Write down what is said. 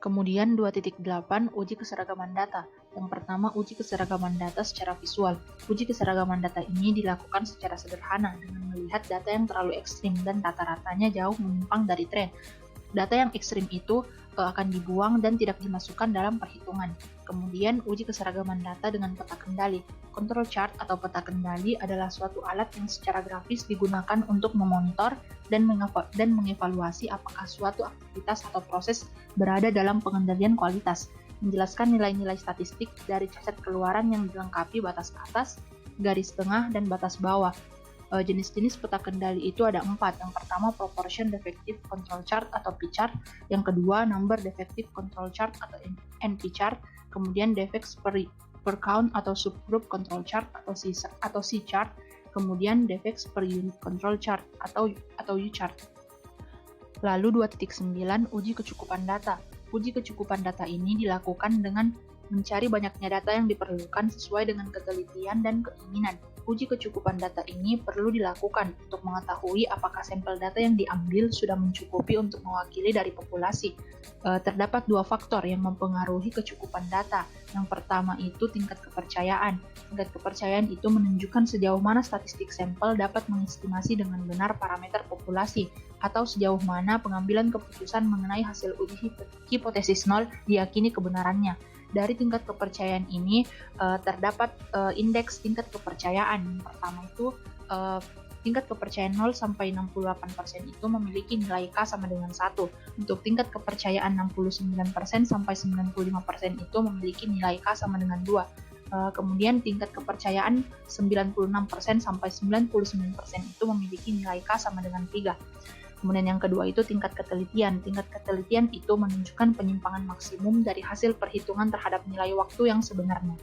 Kemudian 2.8 uji keseragaman data. Yang pertama, uji keseragaman data secara visual. Uji keseragaman data ini dilakukan secara sederhana dengan melihat data yang terlalu ekstrim dan rata-ratanya jauh menyimpang dari tren. Data yang ekstrim itu akan dibuang dan tidak dimasukkan dalam perhitungan. Kemudian, uji keseragaman data dengan peta kendali. Control chart atau peta kendali adalah suatu alat yang secara grafis digunakan untuk memonitor dan mengevaluasi apakah suatu aktivitas atau proses berada dalam pengendalian kualitas. Menjelaskan nilai-nilai statistik dari cacat keluaran yang dilengkapi batas atas, garis tengah, dan batas bawah. Jenis-jenis peta kendali itu ada 4. Yang pertama, Proportion Defective Control Chart atau P-chart. Yang kedua, Number Defective Control Chart atau NP-chart. Kemudian Defects per count atau Subgroup Control Chart atau C-chart. Kemudian Defects per Unit Control Chart atau U-chart. Lalu 2.9 uji kecukupan data. Uji kecukupan data ini dilakukan dengan mencari banyaknya data yang diperlukan sesuai dengan ketelitian dan keinginan. Uji kecukupan data ini perlu dilakukan untuk mengetahui apakah sampel data yang diambil sudah mencukupi untuk mewakili dari populasi. Terdapat 2 faktor yang mempengaruhi kecukupan data. Yang pertama itu tingkat kepercayaan. Tingkat kepercayaan itu menunjukkan sejauh mana statistik sampel dapat mengestimasi dengan benar parameter populasi, atau sejauh mana pengambilan keputusan mengenai hasil uji hipotesis nol diyakini kebenarannya. Dari tingkat kepercayaan ini terdapat indeks tingkat kepercayaan. Yang pertama itu tingkat kepercayaan 0 sampai 68% itu memiliki nilai K sama dengan 1. Untuk tingkat kepercayaan 69% sampai 95% itu memiliki nilai K sama dengan 2. Kemudian tingkat kepercayaan 96% sampai 99% itu memiliki nilai K sama dengan 3. Kemudian yang kedua itu tingkat ketelitian. Tingkat ketelitian itu menunjukkan penyimpangan maksimum dari hasil perhitungan terhadap nilai waktu yang sebenarnya.